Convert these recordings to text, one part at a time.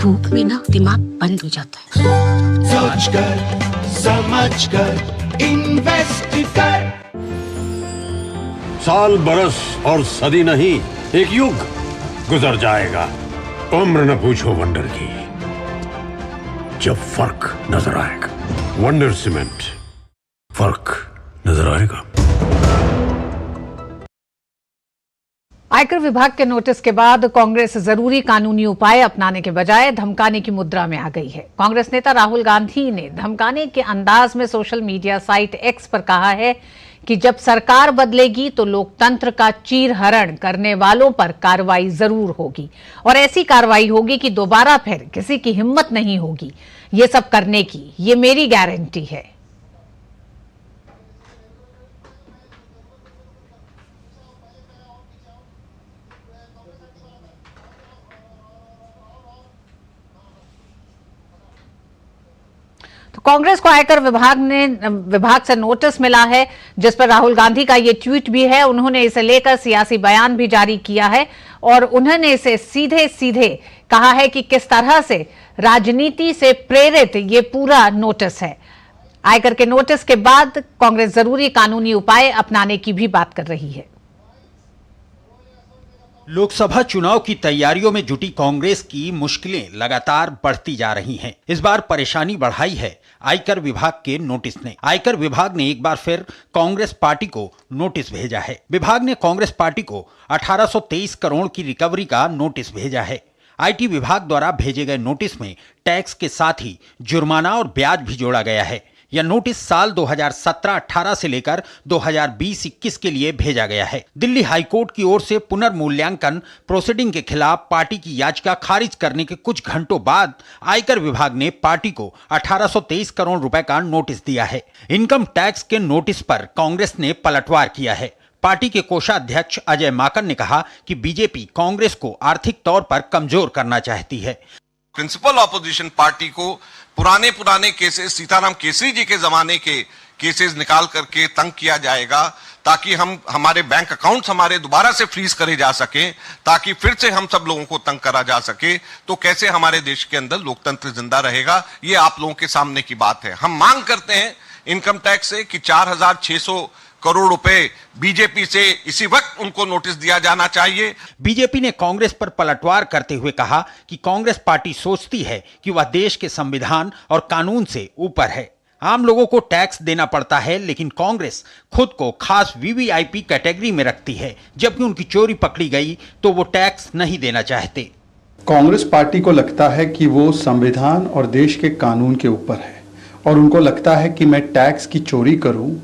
धूप में ना दिमाग बंद हो जाता है। सोच कर समझ कर इन्वेस्ट कर। साल बरस और सदी नहीं, एक युग गुजर जाएगा। उम्र न पूछो वंडर की, जब फर्क नजर आएगा। वंडर सीमेंट, फर्क नजर आएगा। आयकर विभाग के नोटिस के बाद कांग्रेस जरूरी कानूनी उपाय अपनाने के बजाय धमकाने की मुद्रा में आ गई है। कांग्रेस नेता राहुल गांधी ने धमकाने के अंदाज में सोशल मीडिया साइट एक्स पर कहा है कि जब सरकार बदलेगी तो लोकतंत्र का चीरहरण करने वालों पर कार्रवाई जरूर होगी, और ऐसी कार्रवाई होगी कि दोबारा फिर किसी की हिम्मत नहीं होगी ये सब करने की। ये मेरी गारंटी है। तो कांग्रेस को आयकर विभाग से नोटिस मिला है, जिस पर राहुल गांधी का ये ट्वीट भी है। उन्होंने इसे लेकर सियासी बयान भी जारी किया है और उन्होंने इसे सीधे सीधे कहा है कि किस तरह से राजनीति से प्रेरित ये पूरा नोटिस है। आयकर के नोटिस के बाद कांग्रेस जरूरी कानूनी उपाय अपनाने की भी बात कर रही है। लोकसभा चुनाव की तैयारियों में जुटी कांग्रेस की मुश्किलें लगातार बढ़ती जा रही हैं। इस बार परेशानी बढ़ाई है आयकर विभाग के नोटिस ने। आयकर विभाग ने एक बार फिर कांग्रेस पार्टी को नोटिस भेजा है। विभाग ने कांग्रेस पार्टी को 1823 करोड़ की रिकवरी का नोटिस भेजा है। आईटी विभाग द्वारा भेजे गए नोटिस में टैक्स के साथ ही जुर्माना और ब्याज भी जोड़ा गया है। यह नोटिस साल 2017-18 से लेकर 2020-21 के लिए भेजा गया है। दिल्ली हाईकोर्ट की ओर से पुनर्मूल्यांकन प्रोसीडिंग के खिलाफ पार्टी की याचिका खारिज करने के कुछ घंटों बाद आयकर विभाग ने पार्टी को 1823 करोड़ रुपए का नोटिस दिया है। इनकम टैक्स के नोटिस पर कांग्रेस ने पलटवार किया है। पार्टी के कोषाध्यक्ष अजय माकन ने कहा कि बीजेपी कांग्रेस को आर्थिक तौर पर कमजोर करना चाहती है। प्रिंसिपल ऑपोजिशन पार्टी को पुराने केसेस, सीताराम केसरी जी के जमाने के केसेस निकाल करके तंग किया जाएगा, ताकि हमारे बैंक अकाउंट्स हमारे दोबारा से फ्रीज करे जा सके, ताकि फिर से हम सब लोगों को तंग करा जा सके। तो कैसे हमारे देश के अंदर लोकतंत्र जिंदा रहेगा, ये आप लोगों के सामने की बात है। हम मांग करते हैं इनकम टैक्स से कि 4600 करोड़ रुपए बीजेपी से इसी वक्त उनको नोटिस दिया जाना चाहिए। बीजेपी ने कांग्रेस पर पलटवार करते हुए कहा कि कांग्रेस पार्टी सोचती है कि वह देश के संविधान और कानून से ऊपर है। आम लोगों को टैक्स देना पड़ता है, लेकिन कांग्रेस खुद को खास वीवीआईपी कैटेगरी में रखती है। जबकि उनकी चोरी पकड़ी गई तो वो टैक्स नहीं देना चाहते। कांग्रेस पार्टी को लगता है कि वो संविधान और देश के कानून के ऊपर है, और उनको लगता है कि मैं टैक्स की चोरी करूं,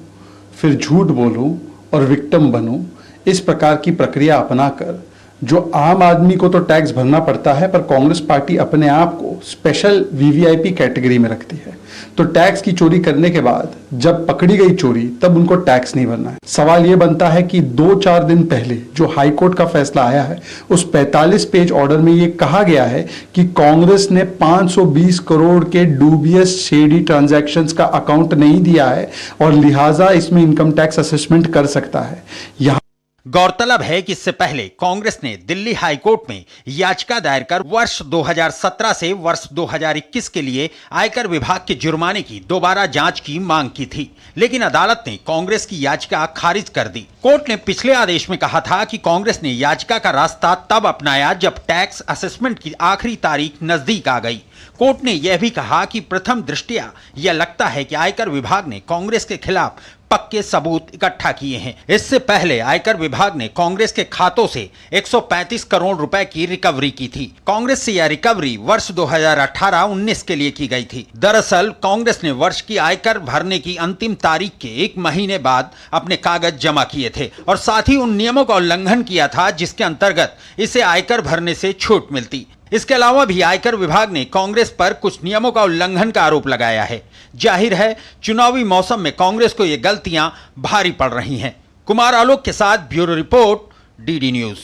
फिर झूठ बोलूं और विक्टिम बनूं। इस प्रकार की प्रक्रिया अपनाकर जो आम आदमी को तो टैक्स भरना पड़ता है, पर कांग्रेस पार्टी अपने आप को स्पेशल वीवीआईपी कैटेगरी में रखती है। तो टैक्स की चोरी करने के बाद जब पकड़ी गई चोरी, तब उनको टैक्स नहीं भरना है। सवाल यह बनता है कि 2-4 दिन पहले जो हाईकोर्ट का फैसला आया है, उस 45 पेज ऑर्डर में यह कहा गया है कि कांग्रेस ने 520 करोड़ के डूबियस शेडी ट्रांजैक्शंस का अकाउंट नहीं दिया है, और लिहाजा इसमें इनकम टैक्स असेसमेंट कर सकता है। यहाँ गौरतलब है कि इससे पहले कांग्रेस ने दिल्ली हाईकोर्ट में याचिका दायर कर वर्ष 2017 से वर्ष 2021 के लिए आयकर विभाग के जुर्माने की दोबारा जांच की मांग की थी, लेकिन अदालत ने कांग्रेस की याचिका खारिज कर दी। कोर्ट ने पिछले आदेश में कहा था कि कांग्रेस ने याचिका का रास्ता तब अपनाया जब टैक्स असेसमेंट की आखिरी तारीख नजदीक आ गई। कोर्ट ने यह भी कहा कि प्रथम दृष्टया यह लगता है कि आयकर विभाग ने कांग्रेस के खिलाफ पक्के सबूत इकट्ठा किए हैं। इससे पहले आयकर विभाग ने कांग्रेस के खातों से 135 करोड़ रुपए की रिकवरी की थी। कांग्रेस से यह रिकवरी वर्ष 2018-19 के लिए की गई थी। दरअसल कांग्रेस ने वर्ष की आयकर भरने की अंतिम तारीख के 1 महीने बाद अपने कागज जमा किए थे, और साथ ही उन नियमों का उल्लंघन किया था जिसके अंतर्गत इसे आयकर भरने से छूट मिलती। इसके अलावा भी आयकर विभाग ने कांग्रेस पर कुछ नियमों का उल्लंघन का आरोप लगाया है। जाहिर है चुनावी मौसम में कांग्रेस को ये गलतियां भारी पड़ रही हैं। कुमार आलोक के साथ ब्यूरो रिपोर्ट, डीडी न्यूज।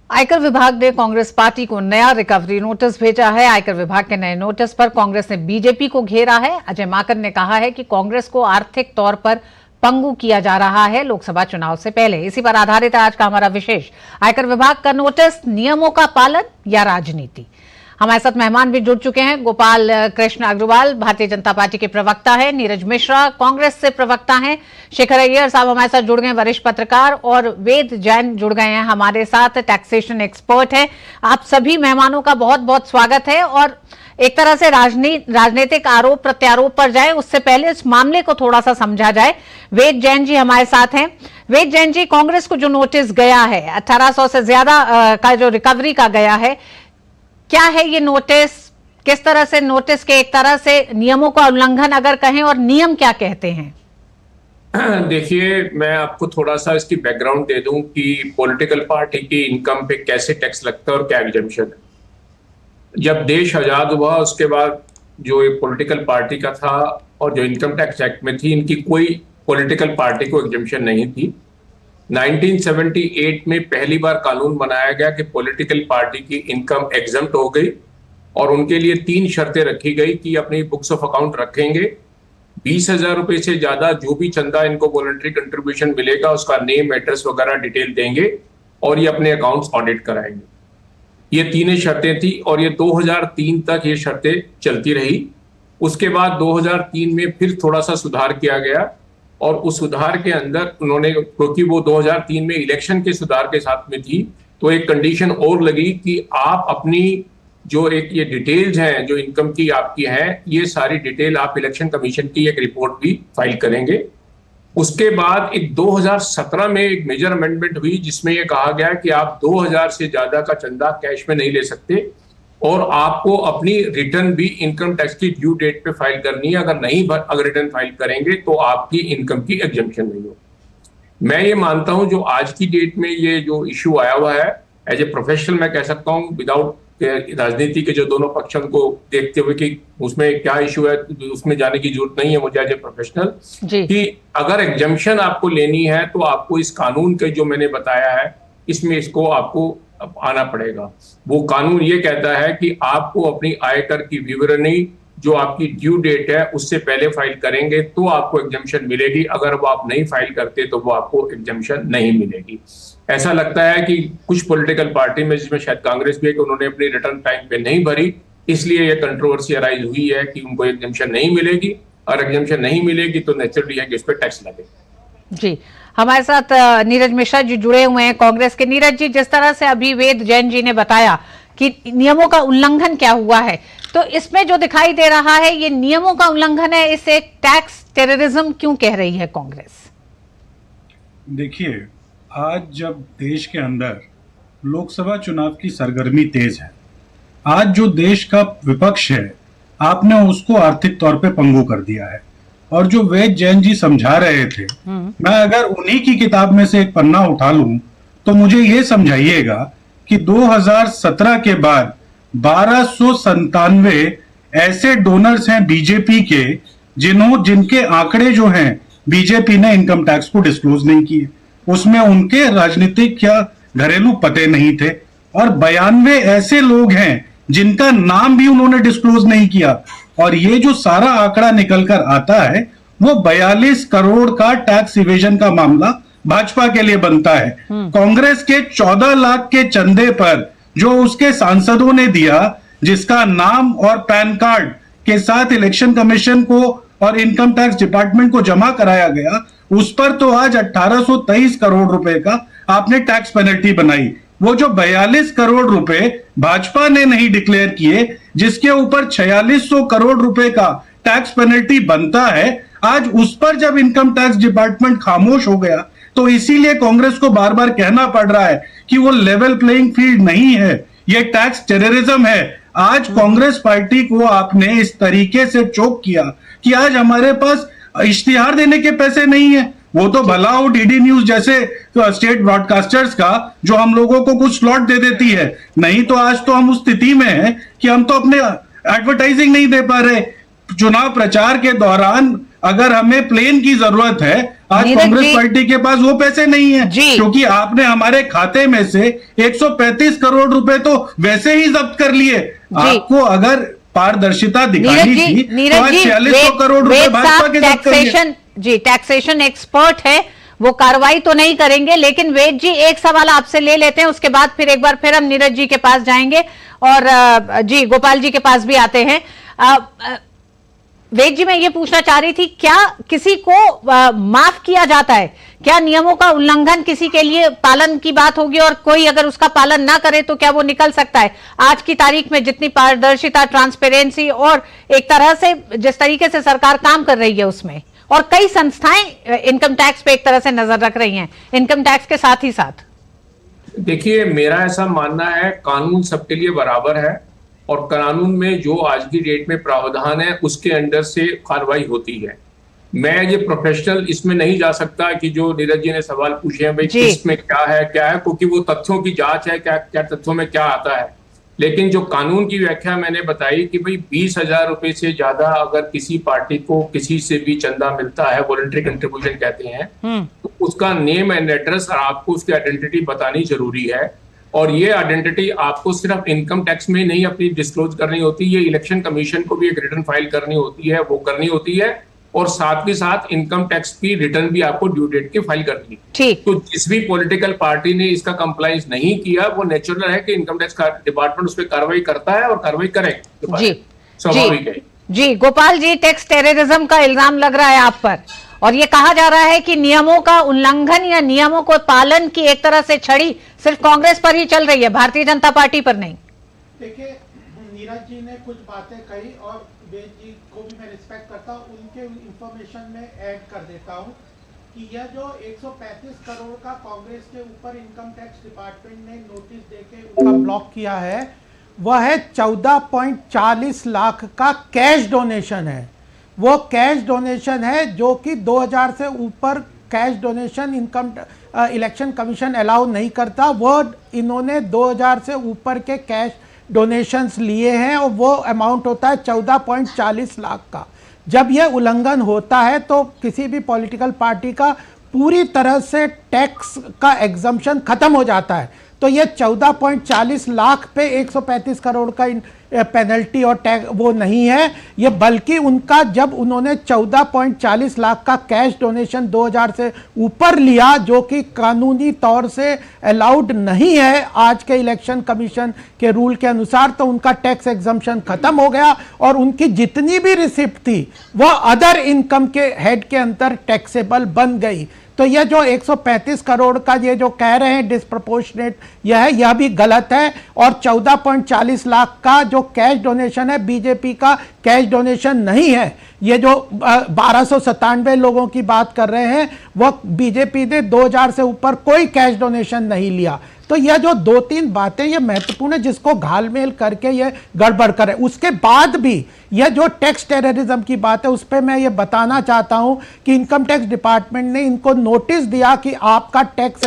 आयकर विभाग ने कांग्रेस पार्टी को नया रिकवरी नोटिस भेजा है। आयकर विभाग के नए नोटिस पर कांग्रेस ने बीजेपी को घेरा है। अजय माकन ने कहा है कि कांग्रेस को आर्थिक तौर पर पंगु किया जा रहा है लोकसभा चुनाव से पहले। इसी पर आधारित है आज का हमारा विशेष आयकर विभाग का नोटिस, नियमों का पालन या राजनीति। हमारे साथ मेहमान भी जुड़ चुके हैं। गोपाल कृष्ण अग्रवाल भारतीय जनता पार्टी के प्रवक्ता है, नीरज मिश्रा कांग्रेस से प्रवक्ता हैं, शेखर अय्यर साहब हमारे साथ जुड़ गए, वरिष्ठ पत्रकार, और वेद जैन जुड़ गए हैं हमारे साथ, टैक्सेशन एक्सपर्ट हैं। आप सभी मेहमानों का बहुत बहुत स्वागत है। और एक तरह से राजनीतिक आरोप प्रत्यारोप पर जाए उससे पहले इस मामले को थोड़ा सा समझा जाए। वेद जैन जी हमारे साथ हैं। वेद जैन जी, कांग्रेस को जो नोटिस गया है 1800 से ज्यादा का जो रिकवरी का गया है, क्या है ये नोटिस? किस तरह से नोटिस के एक तरह से नियमों का उल्लंघन अगर कहें, और नियम क्या कहते हैं? देखिए, मैं आपको थोड़ा सा इसकी बैकग्राउंड दे दूं कि पॉलिटिकल पार्टी की इनकम पे कैसे टैक्स लगता है और क्या एग्जम्पशन है। जब देश आजाद हुआ उसके बाद जो एक पॉलिटिकल पार्टी का था और जो इनकम टैक्स एक्ट में थी, इनकी कोई पॉलिटिकल पार्टी को एग्जम्पशन नहीं थी। 1978 में पहली बार कानून बनाया गया कि पॉलिटिकल पार्टी की इनकम एग्जम्प्ट हो गई और उनके लिए 3 शर्तें रखी गई कि अपनी बुक्स ऑफ अकाउंट रखेंगे, 20,000 रुपए से ज्यादा जो भी चंदा इनको वॉलंटरी कंट्रीब्यूशन मिलेगा उसका नेम, एड्रेस वगैरह डिटेल देंगे और ये अपने अकाउंट्स ऑडिट कराएंगे। ये 3 शर्तें थी और ये 2003 तक ये शर्तें चलती रही। उसके बाद 2003 में फिर थोड़ा सा सुधार किया गया और उस सुधार के अंदर उन्होंने, क्योंकि वो 2003 में इलेक्शन के सुधार के साथ में थी, तो एक कंडीशन और लगी कि आप अपनी जो एक ये डिटेल्स हैं जो इनकम की आपकी है, ये सारी डिटेल आप इलेक्शन कमीशन की एक रिपोर्ट भी फाइल करेंगे। उसके बाद एक 2017 में एक मेजर अमेंडमेंट हुई जिसमें ये कहा गया कि आप 2000 से ज्यादा का चंदा कैश में नहीं ले सकते और आपको अपनी रिटर्न भी इनकम टैक्स की ड्यू डेट पे फाइल करनी है। अगर रिटर्न फाइल करेंगे तो आपकी इनकम की एग्जम्पशन नहीं होगी। मैं ये मानता हूं जो आज की डेट में ये जो इश्यू आया हुआ है, एज ए प्रोफेशनल मैं कह सकता हूं, विदाउट राजनीति के जो दोनों पक्षों को देखते हुए कि उसमें क्या इश्यू है, उसमें जाने की जरूरत नहीं है मुझे एज ए प्रोफेशनल, कि अगर एग्जम्पशन आपको लेनी है तो आपको इस कानून के जो मैंने बताया है इसमें इसको आपको आना पड़ेगा। वो कानून ये कहता है कि आपको अपनी आयकर की विवरणी जो आपकी ड्यू डेट है उससे पहले फाइल करेंगे तो आपको एग्जम्पशन मिलेगी। अगर वो आप नहीं फाइल करते तो वो आपको एग्जम्पशन नहीं मिलेगी। ऐसा लगता है कि कुछ पॉलिटिकल पार्टी में, जिसमें शायद कांग्रेस भी है, कि उन्होंने अपनी रिटर्न टाइम पे नहीं भरी, इसलिए ये कंट्रोवर्सी अराइज हुई है कि उनको एग्जम्पशन नहीं मिलेगी और एग्जम्पशन नहीं मिलेगी तो नेचुरली है कि इस पर टैक्स लगेगा। जी, हमारे साथ नीरज मिश्रा जी जुड़े हुए हैं कांग्रेस के। नीरज जी, जिस तरह से अभी वेद जैन जी ने बताया कि नियमों का उल्लंघन क्या हुआ है, तो इसमें जो दिखाई दे रहा है ये नियमों का उल्लंघन है, इसे टैक्स टेररिज्म क्यों कह रही है कांग्रेस? देखिए, आज जब देश के अंदर लोकसभा चुनाव की सरगर्मी तेज है, आज जो देश का विपक्ष है आपने उसको आर्थिक तौर पे पंगु कर दिया है। और जो वेद जैन जी समझा रहे थे, मैं अगर उन्हीं की किताब में से एक पन्ना उठा लूं तो मुझे ये समझाइएगा कि 2017 के बाद 1297 ऐसे डोनर्स हैं बीजेपी के जिनके आंकड़े जो हैं बीजेपी ने इनकम टैक्स को डिस्क्लोज नहीं किए। उसमें उनके राजनीतिक या घरेलू पते नहीं थे। और 92 ऐसे लोग हैं जिनका नाम भी उन्होंने डिस्क्लोज नहीं किया। और ये जो सारा आंकड़ा निकल कर आता है वो 42 करोड़ का टैक्स इवेजन का मामला भाजपा के लिए बनता है। कांग्रेस के 14 लाख के चंदे पर जो उसके सांसदों ने दिया, जिसका नाम और पैन कार्ड के साथ इलेक्शन कमीशन को और इनकम टैक्स डिपार्टमेंट को जमा कराया गया, उस पर तो आज 1823 करोड़ रुपए का आपने टैक्स पेनल्टी बनाई। वो जो 42 करोड़ रुपए भाजपा ने नहीं डिक्लेयर किए, जिसके ऊपर 4600 करोड़ रुपए का टैक्स पेनल्टी बनता है, आज उस पर जब इनकम टैक्स डिपार्टमेंट खामोश हो गया तो इसीलिए कांग्रेस को बार बार कहना पड़ रहा है कि वो लेवल प्लेइंग फील्ड नहीं है, ये टैक्स टेररिज्म है। आज कांग्रेस पार्टी को आपने इस तरीके से चोक किया कि आज हमारे पास इश्तिहार देने के पैसे नहीं है। वो तो भला हो डीडी न्यूज जैसे तो स्टेट ब्रॉडकास्टर्स का जो हम लोगों को कुछ स्लॉट दे देती है, नहीं तो आज तो हम उस स्थिति में हैं कि हम तो अपने एडवर्टाइजिंग नहीं दे पा रहे। चुनाव प्रचार के दौरान अगर हमें प्लेन की जरूरत है, आज कांग्रेस पार्टी के पास वो पैसे नहीं है, क्योंकि आपने हमारे खाते में से 135 करोड़ रुपए तो वैसे ही जब्त कर लिए। आपको अगर पारदर्शिता दिखानी थी तो आज 4600 करोड़ रुपए भाजपा के जब्त कर लिए। जी टैक्सेशन एक्सपर्ट है, वो कार्रवाई तो नहीं करेंगे। लेकिन वेद जी, एक सवाल आपसे ले लेते हैं, उसके बाद फिर एक बार फिर हम नीरज जी के पास जाएंगे और जी गोपाल जी के पास भी आते हैं। वेद जी, मैं ये पूछना चाह रही थी, क्या किसी को माफ किया जाता है? क्या नियमों का उल्लंघन किसी के लिए पालन की बात होगी और कोई अगर उसका पालन ना करे तो क्या वो निकल सकता है? आज की तारीख में जितनी पारदर्शिता, ट्रांसपेरेंसी और एक तरह से जिस तरीके से सरकार काम कर रही है उसमें, और कई संस्थाएं इनकम टैक्स पे एक तरह से नजर रख रही हैं, इनकम टैक्स के साथ ही साथ। देखिए, मेरा ऐसा मानना है कानून सबके लिए बराबर है और कानून में जो आज की डेट में प्रावधान है उसके अंडर से कार्रवाई होती है। मैं ये प्रोफेशनल इसमें नहीं जा सकता कि जो नीरज जी ने सवाल पूछे हैं भाई इसमें क्या है, क्योंकि वो तथ्यों की जांच है, क्या तथ्यों में क्या आता है। लेकिन जो कानून की व्याख्या मैंने बताई कि भाई 20,000 रुपए से ज्यादा अगर किसी पार्टी को किसी से भी चंदा मिलता है, वॉलंटरी कंट्रीब्यूशन कहते हैं, तो उसका नेम एंड एड्रेस और आपको उसकी आइडेंटिटी बतानी जरूरी है। और ये आइडेंटिटी आपको सिर्फ इनकम टैक्स में नहीं अपनी डिस्क्लोज करनी होती, ये इलेक्शन कमीशन को भी एक रिटर्न फाइल करनी होती है, वो करनी होती है, और साथ के साथ इनकम टैक्स की रिटर्न भी आपको ड्यू डेट की फाइल करनी है। ठीक। तो जिस भी पॉलिटिकल पार्टी ने इसका कंप्लायंस नहीं किया, वो नेचुरल है कि इनकम टैक्स डिपार्टमेंट उस पर कार्रवाई करता है और कार्रवाई करेगा। जी, स्वाभाविक है। जी गोपाल जी, टैक्स टेररिज्म का इल्जाम लग रहा है आप पर, और ये कहा जा रहा है कि नियमों का उल्लंघन या नियमों को पालन की एक तरह से छड़ी सिर्फ कांग्रेस पर ही चल रही है, भारतीय जनता पार्टी पर नहीं। देखिए, नीरज जी ने कुछ बातें कही और वेद जी को भी मैं रिस्पेक्ट करता हूँ, उनके इंफॉर्मेशन में ऐड कर देता हूँ कि यह जो 135 करोड़ का कांग्रेस के ऊपर इनकम टैक्स डिपार्टमेंट ने नोटिस देके उनका ब्लॉक किया है, वह है 14.40 लाख का कैश डोनेशन है। वो कैश डोनेशन है जो कि 2000 से ऊपर cash donation election commission allow नहीं करता। वो इन्होंने 2000 से ऊपर के कैश डोनेशंस लिए हैं और वो अमाउंट होता है 14.40 लाख का। जब यह उल्लंघन होता है तो किसी भी पॉलिटिकल पार्टी का पूरी तरह से टैक्स का एग्जम्पशन खत्म हो जाता है। तो ये 14.40 लाख पे 135 करोड़ का पेनल्टी और टैक्स वो नहीं है, ये बल्कि उनका जब उन्होंने 14.40 लाख का कैश डोनेशन 2000 से ऊपर लिया, जो कि कानूनी तौर से अलाउड नहीं है आज के इलेक्शन कमीशन के रूल के अनुसार, तो उनका टैक्स एग्जम्पशन खत्म हो गया और उनकी जितनी भी रिसिप्ट थी वह अदर इनकम के हेड के अंदर टैक्सेबल बन गई। तो यह जो 135 करोड़ का ये जो कह रहे हैं डिस्प्रपोर्शनेट यह भी गलत है। और 14.40 लाख का जो कैश डोनेशन है, बीजेपी का कैश डोनेशन नहीं है। ये जो 1297 लोगों की बात कर रहे हैं, वह बीजेपी ने 2000 से ऊपर कोई कैश डोनेशन नहीं लिया। तो यह जो 2-3 बातें ये महत्वपूर्ण है जिसको घालमेल करके ये गड़बड़ करे। उसके बाद भी यह जो टैक्स टेररिज्म की बात है उस पर मैं ये बताना चाहता हूं कि इनकम टैक्स डिपार्टमेंट ने इनको नोटिस दिया कि आपका टैक्स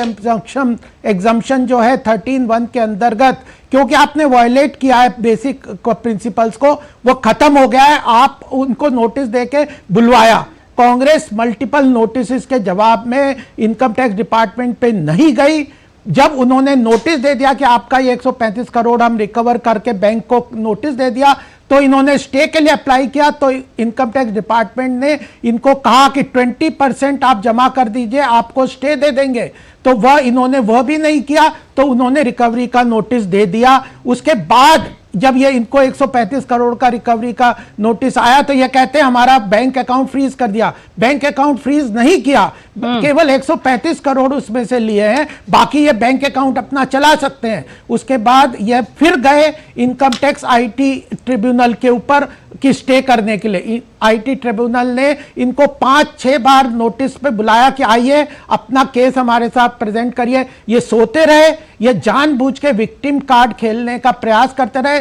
एग्जम्पशन जो है 13(1) के अंतर्गत, क्योंकि आपने वायलेट किया है बेसिक प्रिंसिपल्स को, वो खत्म हो गया है। आप उनको नोटिस देके बुलवाया। कांग्रेस मल्टीपल नोटिस के जवाब में इनकम टैक्स डिपार्टमेंट पे नहीं गई। जब उन्होंने नोटिस दे दिया कि आपका ये 135 करोड़ हम रिकवर करके बैंक को नोटिस दे दिया, तो इन्होंने स्टे के लिए अप्लाई किया। तो इनकम टैक्स डिपार्टमेंट ने इनको कहा कि 20% आप जमा कर दीजिए, आपको स्टे दे देंगे। तो इन्होंने वह भी नहीं किया, तो उन्होंने रिकवरी का नोटिस दे दिया। उसके बाद जब ये इनको 135 करोड़ का रिकवरी का नोटिस आया तो ये कहते हैं हमारा बैंक अकाउंट फ्रीज कर दिया। बैंक अकाउंट फ्रीज नहीं किया, केवल 135 करोड़ उसमें से लिए हैं, बाकी ये बैंक अकाउंट अपना चला सकते हैं। उसके बाद ये फिर गए इनकम टैक्स आईटी ट्रिब्यूनल के ऊपर कि स्टे करने के लिए। आईटी ट्रिब्यूनल ने इनको 5-6 बार नोटिस पे बुलाया कि आइए अपना केस हमारे साथ प्रेजेंट करिए। ये सोते रहे, ये जानबूझ के विक्टिम कार्ड खेलने का प्रयास करते रहे।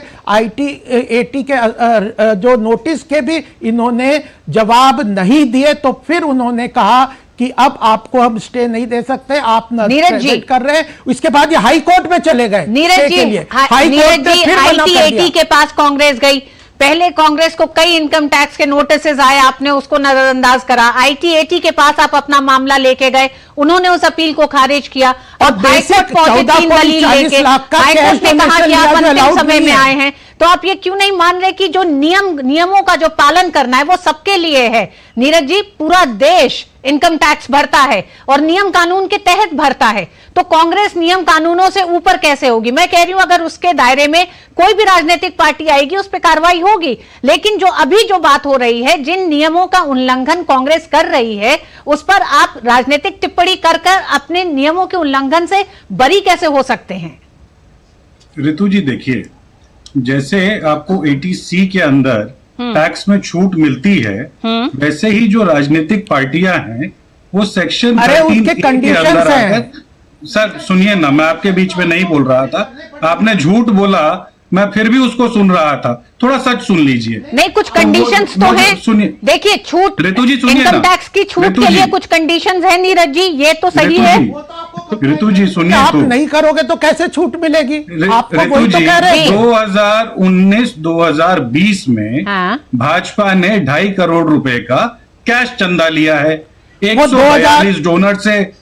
एटी के जो नोटिस के भी इन्होंने जवाब नहीं दिए। तो फिर उन्होंने कहा कि अब आपको हम स्टे नहीं दे सकते, आप नीरज जी कर रहे हैं। उसके बाद ये हाई कोर्ट में चले गए। नीरज जी, आईटी के पास कांग्रेस गई। पहले कांग्रेस को कई इनकम टैक्स के नोटिसेस आए, आपने उसको नजरअंदाज करा। आईटी के पास आप अपना मामला लेके गए, उन्होंने उस अपील को खारिज किया और हाईकोर्ट पहुंचे 3 दलील लेके। हाईकोर्ट ने कहा कि आप अंतिम समय में आए हैं। तो आप ये क्यों नहीं मान रहे कि जो नियमों का जो पालन करना है वो सबके लिए है? नीरज जी, पूरा देश इनकम टैक्स भरता है और नियम कानून के तहत भरता है, तो कांग्रेस नियम कानूनों से ऊपर कैसे होगी? मैं कह रही हूं अगर उसके दायरे में कोई भी राजनीतिक पार्टी आएगी उस पर कार्रवाई होगी, लेकिन जो अभी जो बात हो रही है, जिन नियमों का उल्लंघन कांग्रेस कर रही है उस पर आप राजनीतिक टिप्पणी कर अपने नियमों के उल्लंघन से बरी कैसे हो सकते हैं? ऋतु जी देखिए, जैसे आपको 80C के अंदर टैक्स में छूट मिलती है, वैसे ही जो राजनीतिक पार्टियां हैं वो सेक्शन 13A के अंदर आकर, सर सुनिए ना, मैं आपके बीच में नहीं बोल रहा था, आपने झूठ बोला, मैं फिर भी उसको सुन रहा था, थोड़ा सच सुन लीजिए। नहीं, कुछ कंडीशंस तो हैं। सुनिए, देखिए, छूट, ऋतु जी सुनिए, इनकम टैक्स की छूट के लिए कुछ कंडीशंस है नीरज जी, ये तो सही है। ऋतु जी सुनिए, आप नहीं करोगे तो कैसे छूट मिलेगी? आपको ऋतु वही तो जी, कह रहे हैं। 2019-2020 में भाजपा ने 2.5 करोड़ रुपए का कैश चंदा लिया है 142 डोनर से,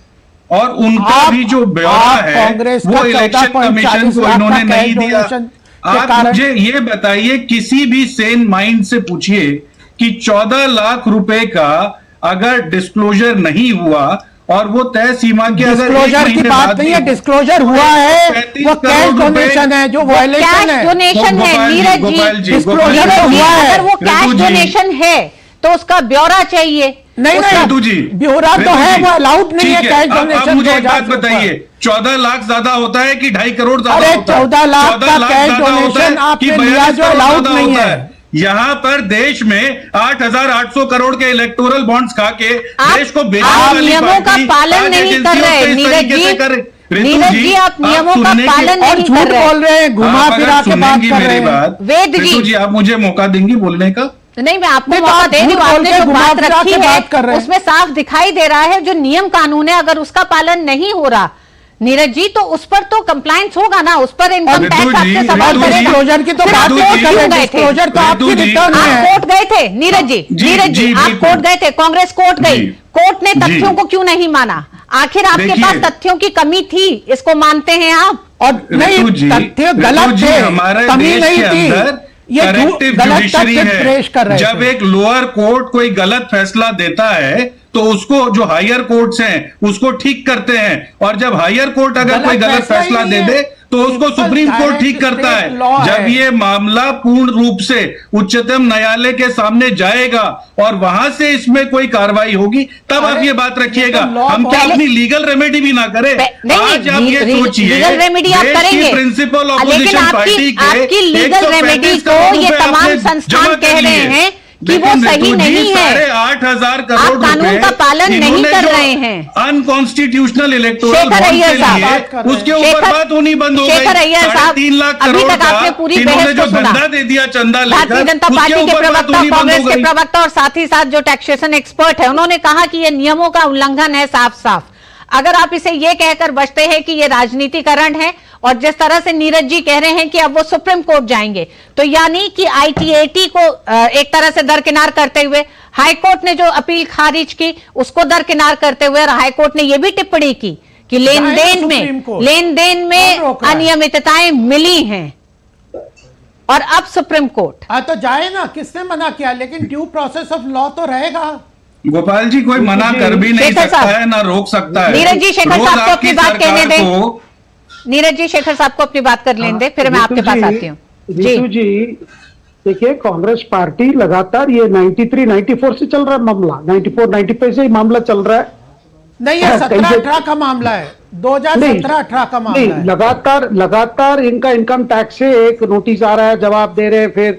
और उनका भी जो ब्यौरा है वो इलेक्शन कमीशन को इन्होंने नहीं दिया। आप मुझे ये बताइए, किसी भी सेन माइंड से पूछिए कि 14 लाख रुपए का अगर डिस्क्लोजर नहीं हुआ और वो तय सीमा के अगर डिस्क्लोजर की बात नहीं है, डिस्क्लोजर हुआ है, वो कैश डोनेशन है, जो वायलेशन है, डोनेशन है नीरज जी, डिस्क्लोजर हुआ है। अगर वो कैश डोनेशन है तो उसका ब्यौरा चाहिए। नहीं ऋतु जी, ब्यौरा तो है, वो अलाउड नहीं है कैश डोनेशन। मुझे एक बात बताइए, 14 लाख ज्यादा होता है कि 2.5 करोड़ ज्यादा अरे होता है? 14 लाख का कैश डोनेशन आपने लिया जो अलाउड नहीं है। यहाँ पर देश में 8,800 करोड़ के इलेक्टोरल बॉन्ड्स खा के देश को बेचने वाली नियमों का पालन नहीं कर रहे नीरज जी, आप नियमों का पालन नहीं कर रहे, बोल रहे हैं, घुमा फिरा के बात कर रहे हैं। वेद जी, आप मुझे मौका देंगी बोलने का? नहीं, मैं आपको मौका दे रही हूँ। आपने जो बात रखी है उसमें साफ दिखाई दे रहा है जो नियम कानून है, अगर उसका पालन नहीं हो रहा नीरज जी तो उस पर तो कंप्लायंस होगा ना, उस पर इनकम टैक्स आपसे सवाल करेगा। डिस्क्लोजर की तो बात नहीं, डिस्क्लोजर तो आपकी रिटर्न है। आप कोर्ट गए थे नीरज जी, आप कोर्ट गए थे, कांग्रेस कोर्ट गई, कोर्ट ने तथ्यों को क्यों नहीं माना? आखिर आपके पास तथ्यों की कमी थी, इसको मानते हैं आप? और नहीं, तथ्य गलत थे, कमी नहीं थी, ये गलत तथ्य पेश कर रहे हैं। जब एक लोअर कोर्ट कोई गलत फैसला देता है तो उसको जो हायर कोर्ट्स हैं उसको ठीक करते हैं, और जब हायर कोर्ट अगर कोई गलत फैसला दे दे तो उसको सुप्रीम कोर्ट ठीक करता है। जब ये मामला पूर्ण रूप से उच्चतम न्यायालय के सामने जाएगा और वहां से इसमें कोई कार्रवाई होगी तब आप ये बात रखिएगा। हम क्या अपनी लीगल रेमेडी भी ना करें? आज आप ये सोचिए, लीगल रेमेडी आप करेंगे, प्रिंसिपल लेकिन ऑपोजिशन पार्टी के आपकी लीगल रेमेडी को ये तमाम संस्थान कह रहे हैं कि वो सही नहीं है। 8,000 करोड़ कानून का पालन नहीं कर रहे हैं, अनकॉन्स्टिट्यूशनल इलेक्टोरल बॉन्ड के लिए, उसके ऊपर बात होनी बंद हो गई। 3.5 लाख करोड़ का इन्होंने जो धंधा दे दिया चंदा लेकर, भारतीय जनता पार्टी के प्रवक्ता, कांग्रेस के प्रवक्ता और साथ ही साथ जो टैक्सेशन एक्सपर्ट है उन्होंने कहा कि ये नियमों का उल्लंघन है साफ साफ। अगर आप इसे ये कहकर बचते हैं कि ये राजनीतिकरण है, और जिस तरह से नीरज जी कह रहे हैं कि अब वो सुप्रीम कोर्ट जाएंगे, तो यानी कि ITAT को एक तरह से दरकिनार करते हुए हाई कोर्ट ने जो अपील खारिज की उसको दरकिनार करते हुए हाई कोर्ट ने यह भी टिप्पणी की कि लेन देन में अनियमितताएं मिली हैं, और अब सुप्रीम कोर्ट तो जाए ना, किसने मना किया? लेकिन ड्यू प्रोसेस ऑफ लॉ तो रहेगा। गोपाल जी, कोई मना कर भी नहीं सकता है, ना रोक सकता है। नीरज जी, शेखर साहब को अपनी बात कहने दें। नीरज जी, शेखर साहब को अपनी बात कर लेने दें, फिर मैं आपके पास आती हूँ। जी देखिए, कांग्रेस पार्टी लगातार ये 93-94 से चल रहा है मामला, 94-95 से ही मामला चल रहा है। नहीं, ये 17-18 का मामला है, 2017-18 का मामला है। लगातार इनका इनकम टैक्स से एक नोटिस आ रहा है, जवाब दे रहे हैं, फिर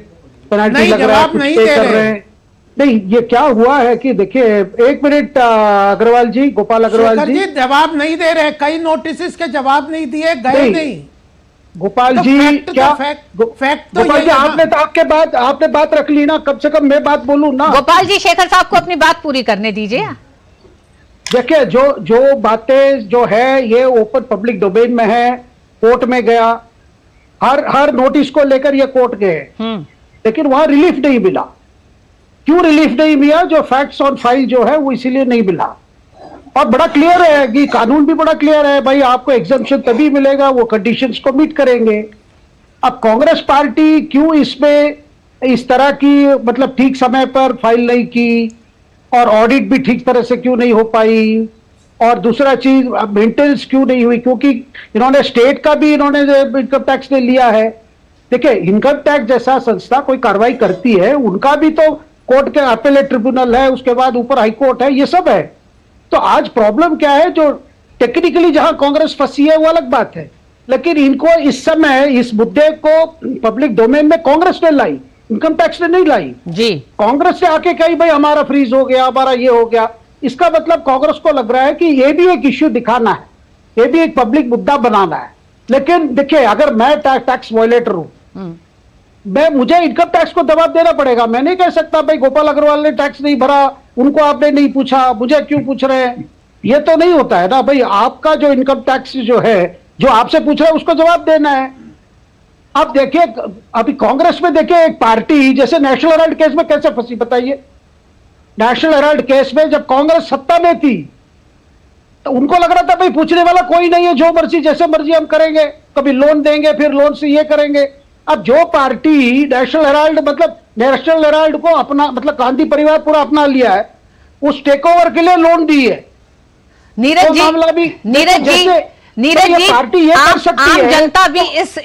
पेनल्टी लग रहा है, नहीं दे रहे। नहीं, ये क्या हुआ है कि देखिए, एक मिनट अग्रवाल जी, गोपाल अग्रवाल जी, जवाब नहीं दे रहे, कई नोटिस के जवाब नहीं दिए गए। नहीं गोपाल जी, क्या फैक्ट तो गोपाल जी, आपने बात रख ली ना, कम से कम मैं बात बोलूं ना। गोपाल जी, शेखर साहब को अपनी बात पूरी करने दीजिए। देखिए, जो बातें जो है ये ओपन पब्लिक डोमेन में है, कोर्ट में गया, हर नोटिस को लेकर ये कोर्ट गए, लेकिन वहां रिलीफ नहीं मिला। क्यों रिलीफ नहीं मिला? जो फैक्ट्स ऑन फाइल जो है वो इसीलिए नहीं मिला। और बड़ा क्लियर है कि कानून भी बड़ा क्लियर है भाई, आपको एग्जम्पशन तभी मिलेगा वो कंडीशंस को मीट करेंगे। अब कांग्रेस पार्टी क्यों इसमें इस तरह की मतलब ठीक समय पर फाइल नहीं की और ऑडिट भी ठीक तरह से क्यों नहीं हो पाई, और दूसरा चीज मेंटेनेंस क्यों नहीं हुई, क्योंकि इन्होंने स्टेट का भी इन्होंने इनकम टैक्स ने लिया है। देखिए, इनकम टैक्स जैसा संस्था कोई कार्रवाई करती है, उनका भी तो कोर्ट के अपीलेट ट्रिब्यूनल है, उसके बाद ऊपर हाई कोर्ट है, ये सब है। तो आज प्रॉब्लम क्या है, जो टेक्निकली जहां कांग्रेस फंसी है वो अलग बात है, लेकिन इनको इस समय इस मुद्दे को पब्लिक डोमेन में कांग्रेस ने लाई, इनकम टैक्स ने नहीं लाई जी। कांग्रेस ने आके कही भाई हमारा फ्रीज हो गया, हमारा ये हो गया। इसका मतलब कांग्रेस को लग रहा है कि ये भी एक इश्यू दिखाना है, ये भी एक पब्लिक मुद्दा बनाना है। लेकिन देखिए, अगर मैं टैक्स वायलेटर हूं, मुझे इनकम टैक्स को जवाब देना पड़ेगा। मैं नहीं कह सकता भाई गोपाल अग्रवाल ने टैक्स नहीं भरा, उनको आपने नहीं पूछा, मुझे क्यों पूछ रहे हैं। ये तो नहीं होता है ना भाई, आपका जो इनकम टैक्स जो है, जो आपसे पूछ रहा है उसको जवाब देना है। आप देखिए, अभी कांग्रेस में देखिए एक पार्टी जैसे नेशनल हेराल्ड केस में कैसे फंसी बताइए। नेशनल हेराल्ड केस में जब कांग्रेस सत्ता में थी तो उनको लग रहा था भाई पूछने वाला कोई नहीं है, जो मर्जी जैसे मर्जी हम करेंगे, कभी लोन देंगे फिर लोन से ये करेंगे। अब जो पार्टी नेशनल हेराल्ड को अपना मतलब गांधी परिवार पूरा अपना लिया है, उस टेक ओवर के लिए लोन दी है। नीरज जी, आम जनता भी इस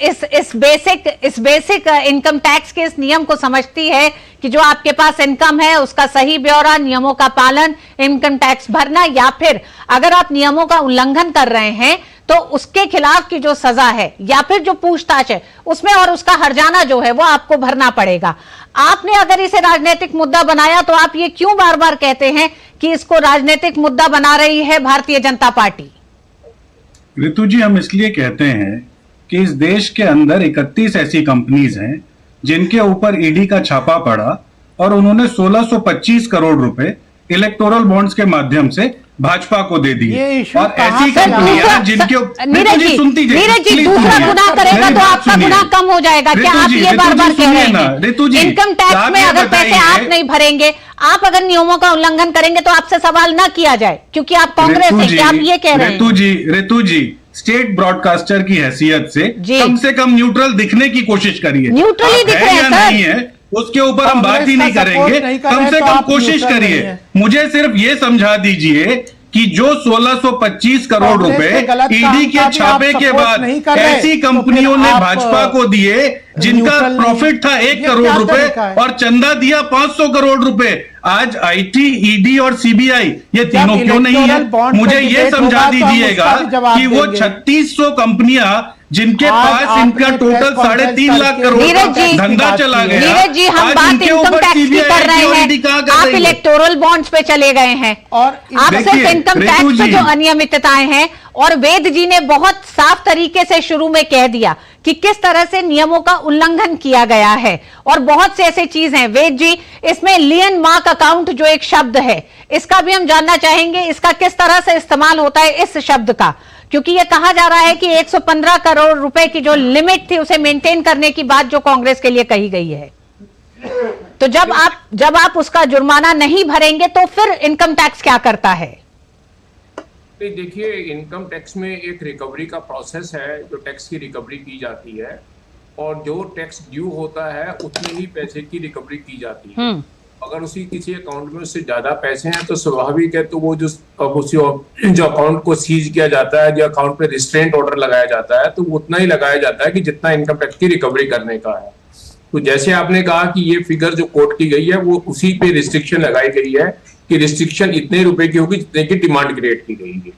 बेसिक इनकम टैक्स के इस नियम को समझती है कि जो आपके पास इनकम है उसका सही ब्यौरा, नियमों का पालन, इनकम टैक्स भरना, या फिर अगर आप नियमों का उल्लंघन कर रहे हैं तो उसके खिलाफ की जो सजा है या फिर जो पूछताछ है उसमें और उसका हर्जाना जो है वो आपको भरना पड़ेगा। आपने अगर इसे राजनीतिक मुद्दा बनाया तो आप ये क्यों बार बार कहते हैं कि इसको राजनीतिक मुद्दा बना रही है भारतीय जनता पार्टी? ऋतु जी, हम इसलिए कहते हैं कि इस देश के अंदर 31 ऐसी कंपनीज हैं जिनके ऊपर ईडी का छापा पड़ा और उन्होंने 1625 करोड़ रुपए इलेक्टोरल बॉन्ड्स के माध्यम से भाजपा को दे दिए। और ऐसी कंपनियां जिनके नीरज जी दूसरा गुनाह करेगा तो आपका गुनाह कम हो जाएगा क्या? आप ये बार बार कह रहे हैं इनकम टैक्स में अगर पैसे आप नहीं भरेंगे, आप अगर नियमों का उल्लंघन करेंगे तो आपसे सवाल ना किया जाए क्योंकि आप कांग्रेस हैं, क्या आप ये कह रहे हैं? ऋतु जी, स्टेट ब्रॉडकास्टर की हैसियत से कम न्यूट्रल दिखने की कोशिश करिए। न्यूट्रल ही दिख रहे हैं नहीं है उसके ऊपर हम बात ही नहीं करेंगे, कम से कम कोशिश करिए। मुझे सिर्फ ये समझा दीजिए कि जो 1625 करोड़ रुपए ईडी के छापे के बाद ऐसी कंपनियों ने भाजपा को दिए जिनका प्रॉफिट था 1 करोड़ रुपए और चंदा दिया 500 करोड़ रुपए, आज आईटी, ईडी और सीबीआई ये तीनों क्यों नहीं है? मुझे ये समझा दीजिएगा कि वो 3600 कंपनियां जिनके पास इनका टोटल 3.5 लाख करोड़ धंधा चला गया। नीरज जी, हम बात इनकम टैक्स की कर रहे हैं, आप इलेक्टोरल बॉन्ड्स पे चले गए हैं और आप सिर्फ इनकम टैक्स पे जो अनियमितताएं हैं। और वेद जी ने बहुत साफ तरीके से शुरू में कह दिया कि किस तरह से नियमों का उल्लंघन किया गया है और बहुत से ऐसे चीज हैं। वेद जी, इसमें लियन मार्क अकाउंट जो एक शब्द है, इसका भी हम जानना चाहेंगे, इसका किस तरह से इस्तेमाल होता है इस शब्द का, क्योंकि यह कहा जा रहा है कि 115 करोड़ रुपए की जो लिमिट थी उसे मेंटेन करने की बात जो कांग्रेस के लिए कही गई है। तो जब आप उसका जुर्माना नहीं भरेंगे तो फिर इनकम टैक्स क्या करता है? देखिए, इनकम टैक्स में एक रिकवरी का प्रोसेस है, जो टैक्स की रिकवरी की जाती है और जो टैक्स ड्यू होता है उतने ही पैसे की रिकवरी की जाती है। अगर उसी किसी अकाउंट में उससे ज्यादा पैसे हैं तो स्वाभाविक है, तो वो जो अकाउंट को सीज किया जाता है, जो अकाउंट पे रिस्ट्रेंट ऑर्डर लगाया जाता है, तो उतना ही लगाया जाता है कि जितना इनकम टैक्स की रिकवरी करने का है। तो जैसे आपने कहा कि ये फिगर जो कोट की गई है वो उसी पे रिस्ट्रिक्शन लगाई गई है कि रिस्ट्रिक्शन इतने रुपए की होगी जितने की डिमांड क्रिएट की गई है।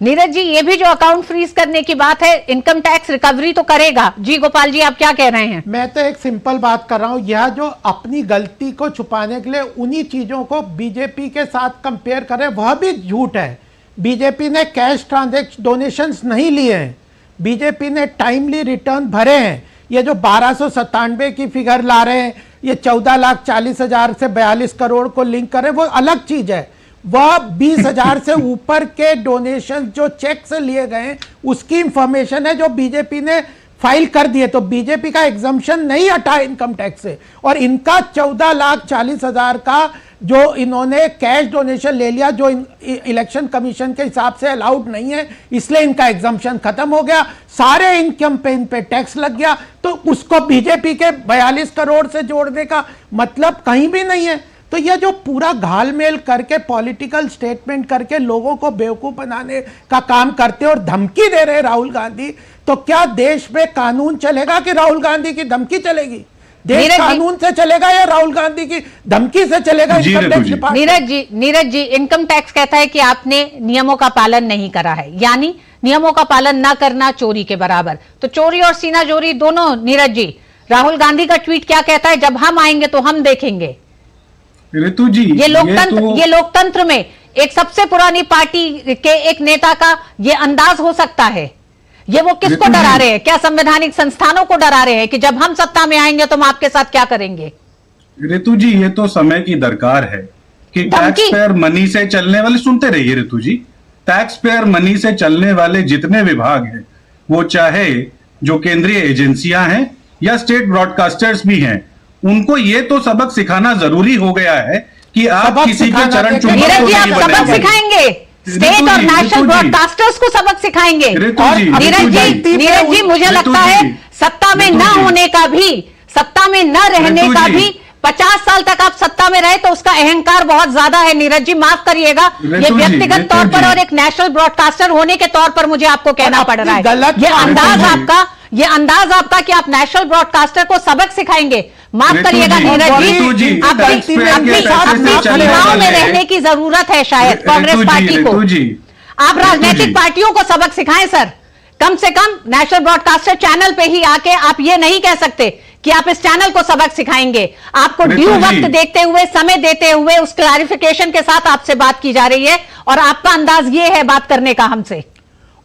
नीरज जी, ये भी जो अकाउंट फ्रीज करने की बात है, इनकम टैक्स रिकवरी तो करेगा। जी गोपाल जी, आप क्या कह रहे हैं? मैं तो एक सिंपल बात कर रहा हूं, यह जो अपनी गलती को छुपाने के लिए उन्हीं चीजों को बीजेपी के साथ कंपेयर करे, वह भी झूठ है। बीजेपी ने कैश ट्रांजैक्शन डोनेशंस नहीं लिए हैं, बीजेपी ने टाइमली रिटर्न भरे हैं। ये जो 1297 की फिगर ला रहे हैं, ये 14,40,000 से 42 करोड़ को लिंक करें, वो अलग चीज है। वह 20,000 से ऊपर के डोनेशन जो चेक से लिए गए उसकी इंफॉर्मेशन है जो बीजेपी ने फाइल कर दिए। तो बीजेपी का एग्जम्पशन नहीं हटा इनकम टैक्स से, और इनका 14,40,000 का जो इन्होंने कैश डोनेशन ले लिया जो इलेक्शन कमीशन के हिसाब से अलाउड नहीं है, इसलिए इनका एग्जम्पशन खत्म हो गया, सारे इनकम पे इन पे टैक्स लग गया, तो उसको बीजेपी के 42 करोड़ से जोड़ने का मतलब कहीं भी नहीं है। तो यह जो पूरा घालमेल करके पॉलिटिकल स्टेटमेंट करके लोगों को बेवकूफ बनाने का काम करते और धमकी दे रहे राहुल गांधी, तो क्या देश में कानून चलेगा कि राहुल गांधी की धमकी चलेगी? देश कानून से चलेगा या राहुल गांधी की धमकी से चलेगा? नीरज जी, इनकम टैक्स कहता है कि आपने नियमों का पालन नहीं करा है, यानी नियमों का पालन न करना चोरी के बराबर। तो चोरी और सीना चोरी दोनों। नीरज जी, राहुल गांधी का ट्वीट क्या कहता है? जब हम आएंगे तो हम देखेंगे। ऋतु जी, ये लोकतंत्र में एक सबसे पुरानी पार्टी के एक नेता का ये अंदाज हो सकता है? ये वो किसको डरा रहे हैं? क्या संवैधानिक संस्थानों को डरा रहे हैं कि जब हम सत्ता में आएंगे तो हम आपके साथ क्या करेंगे? ऋतु जी, ये तो समय की दरकार है कि टैक्स पेयर मनी से चलने वाले, सुनते रहिए ऋतु जी, टैक्स पेयर मनी से चलने वाले जितने विभाग हैं, वो चाहे जो केंद्रीय एजेंसियां हैं या स्टेट ब्रॉडकास्टर्स भी हैं, उनको ये तो सबक सिखाना जरूरी हो गया है कि आप किसी के चरण चुम्बक नीरज जी, आप सबक सिखाएंगे? स्टेट और नेशनल ब्रॉडकास्टर्स को सबक सिखाएंगे? नीरज जी, मुझे लगता है सत्ता में न होने का भी, सत्ता में न रहने का भी, 50 साल तक आप सत्ता में रहे तो उसका अहंकार बहुत ज्यादा है। नीरज जी, माफ करिएगा, ये व्यक्तिगत तौर पर और एक नेशनल ब्रॉडकास्टर होने के तौर पर मुझे आपको कहना पड़ रहा है। ये अंदाज आपका कि आप नेशनल ब्रॉडकास्टर को सबक सिखाएंगे, माफ करिएगा नीरज जी, अपनी सीमाओं में रहने की जरूरत है शायद कांग्रेस पार्टी को। आप राजनीतिक पार्टियों को सबक सिखाएं सर, कम से कम नेशनल ब्रॉडकास्टर चैनल पे ही आके आप ये नहीं कह सकते कि आप इस चैनल को सबक सिखाएंगे। आपको ड्यू वक्त देखते हुए, समय देते हुए, उस क्लैरिफिकेशन के साथ आपसे बात की जा रही है और आपका अंदाज ये है बात करने का हमसे।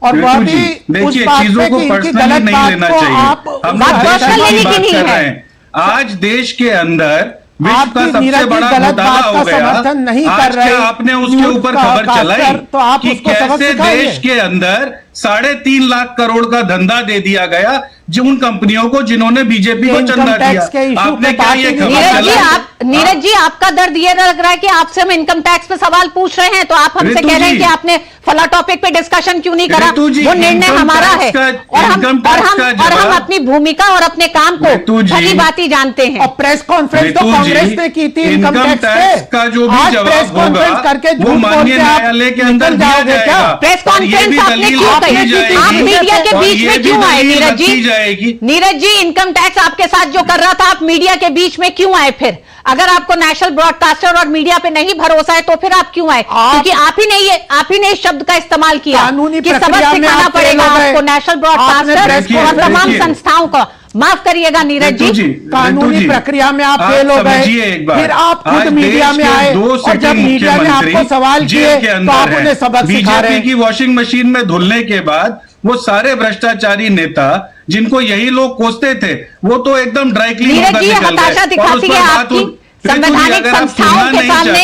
और वह भी उस बात पे कि इनकी गलत बात को आप पर्सनल लेने की नहीं है। आज देश के अंदर विश्व का सबसे बड़ा घोटाला हो गया, आज क्या आपने उसके ऊपर खबर चलाई कि कैसे देश के अंदर 3.5 लाख करोड़ का धंधा दे दिया गया जो उन कंपनियों को जिन्होंने बीजेपी को चंदा दिया? आपने क्या ये खबर चलाई? नीरज जी, आपका दर्द ये लग रहा है कि आपसे हम इनकम टैक्स पे सवाल पूछ रहे हैं तो आप हमसे कह रहे हैं कि आपने फला टॉपिक पे डिस्कशन क्यों नहीं करा? वो निर्णय हमारा है और हम अपनी भूमिका और अपने काम को भली भांति जानते हैं। और प्रेस कॉन्फ्रेंस तो कांग्रेस ने की थी इनकम टैक्स का जो भी जवाब होगा वो माननीय न्यायालय के अंदर दिया जाएगा। प्रेस कॉन्फ्रेंस आपने क्यों कही? आप मीडिया के बीच में क्यों आए नीरज जी? नीरज जी, इनकम टैक्स आपके साथ जो कर रहा था, आप मीडिया के बीच में क्यों आए? फिर अगर आपको नेशनल ब्रॉडकास्टर और मीडिया पे नहीं भरोसा है तो फिर आप क्यों आए? क्योंकि आप ही ने इस शब्द का इस्तेमाल किया कि सबक सिखाना पड़ेगा आपको नेशनल ब्रॉडकास्टर और तमाम संस्थाओं को। माफ करिएगा नीरज जी, कानूनी प्रक्रिया में आप फेल हो गए, फिर आप खुद मीडिया में आए और जब मीडिया ने आपको सवाल किए तो आप उन्हें सबक सिखा रहे हैं। बीजेपी की वॉशिंग मशीन में धुलने के बाद वो सारे भ्रष्टाचारी नेता जिनको यही लोग कोसते थे वो तो एकदम ड्राई क्लीन होकर निकल गए। संवैधानिक संस्थाओं के सामने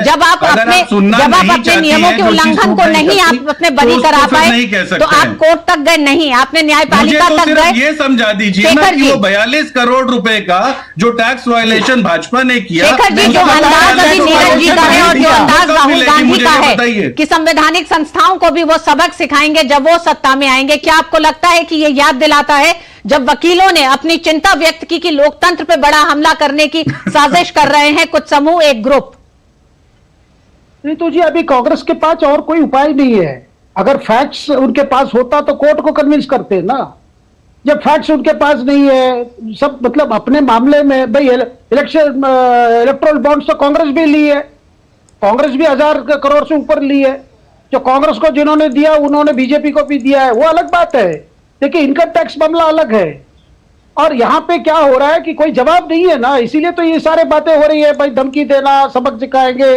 जब आप अपने नियमों के उल्लंघन को नहीं आप अपने बरी करा पाए तो आप कोर्ट तक गए नहीं, आपने न्यायपालिका तक गए। ये समझा दीजिए ना कि वो 42 करोड़ रुपए का जो टैक्स वायलेशन भाजपा ने किया, शेखर जी, जो अंदाज अभी नीरज जी का है और जो अंदाज राहुल गांधी का है कि संवैधानिक संस्थाओं को भी वो सबक सिखाएंगे जब वो सत्ता में आएंगे, क्या आपको लगता है कि ये याद दिलाता है जब वकीलों ने अपनी चिंता व्यक्त की कि लोकतंत्र पे बड़ा हमला करने की साजिश कर रहे हैं कुछ समूह, एक ग्रुप? नहीं तो जी, अभी कांग्रेस के पास और कोई उपाय नहीं है। अगर फैक्ट्स उनके पास होता तो कोर्ट को कन्विंस करते ना। जब फैक्ट्स उनके पास नहीं है, सब मतलब अपने मामले में, भाई इलेक्टोरल बॉन्ड्स तो कांग्रेस भी ली है, कांग्रेस भी 1000 करोड़ से ऊपर ली है। जो कांग्रेस को जिन्होंने दिया उन्होंने बीजेपी को भी दिया है, वो अलग बात है। देखिए, इनकम टैक्स मामला अलग है और यहाँ पे क्या हो रहा है कि कोई जवाब नहीं है ना, इसीलिए तो ये सारे बातें हो रही है, भाई धमकी देना, सबक सिखाएंगे,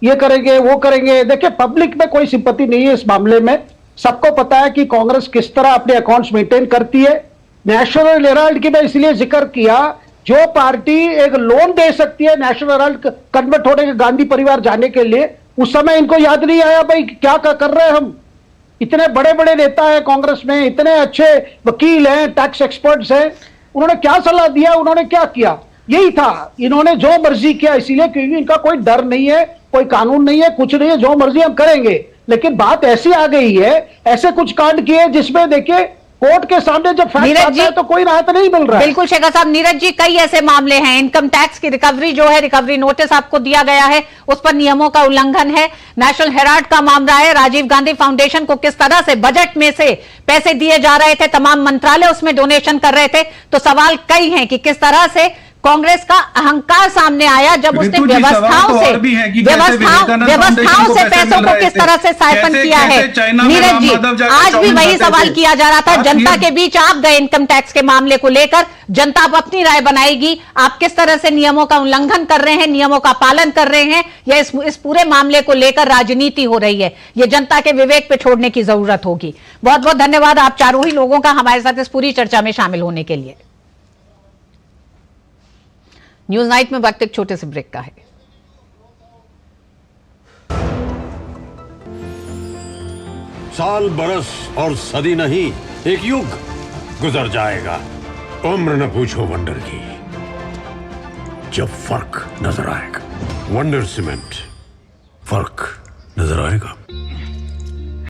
ये करेंगे, वो करेंगे। देखिए, पब्लिक में कोई सिंपैथी नहीं है इस मामले में। सबको पता है कि कांग्रेस किस तरह अपने अकाउंट्स मेंटेन करती है। नेशनल हेराल्ड की मैं इसलिए जिक्र किया, जो पार्टी एक लोन दे सकती है नेशनल हेराल्ड कन्वर्ट होने के गांधी परिवार जाने के लिए, उस समय इनको याद नहीं आया भाई क्या कर रहे हैं हम। इतने बड़े बड़े नेता हैं कांग्रेस में, इतने अच्छे वकील हैं, टैक्स एक्सपर्ट्स हैं, उन्होंने क्या सलाह दिया, उन्होंने क्या किया? यही था, इन्होंने जो मर्जी किया इसीलिए क्योंकि इनका कोई डर नहीं है, कोई कानून नहीं है, कुछ नहीं है, जो मर्जी हम करेंगे। लेकिन बात ऐसी आ गई है, ऐसे कुछ कांड किए जिसमें देखिए कोर्ट के सामने जब फैक्ट आता है तो कोई राहत नहीं मिल रहा है। बिल्कुल शेखर साहब, नीरज जी कई ऐसे मामले हैं, इनकम टैक्स की रिकवरी जो है, रिकवरी नोटिस आपको दिया गया है, उस पर नियमों का उल्लंघन है। नेशनल हेराल्ड का मामला है, राजीव गांधी फाउंडेशन को किस तरह से बजट में से पैसे दिए जा रहे थे, तमाम मंत्रालय उसमें डोनेशन कर रहे थे। तो सवाल कई हैं कि किस तरह से कांग्रेस का अहंकार सामने आया जब उसने व्यवस्थाओं से पैसों को किस तरह से साइफन किया है। नीरज जी, आज भी वही सवाल किया जा रहा था, जनता के बीच आप गए इनकम टैक्स के मामले को लेकर, जनता अब अपनी राय बनाएगी, आप किस तरह से नियमों का उल्लंघन कर रहे हैं, नियमों का पालन कर रहे हैं, या इस पूरे मामले को लेकर राजनीति हो रही है, ये जनता के विवेक पे छोड़ने की जरूरत होगी। बहुत बहुत धन्यवाद आप चारों ही लोगों का हमारे साथ इस पूरी चर्चा में शामिल होने के लिए। न्यूज नाइट में वक्त एक छोटे से ब्रेक का है। साल बरस और सदी नहीं, एक युग गुजर जाएगा, उम्र न पूछो वंडर की, जब फर्क नजर आएगा। वंडर सीमेंट, फर्क नजर आएगा।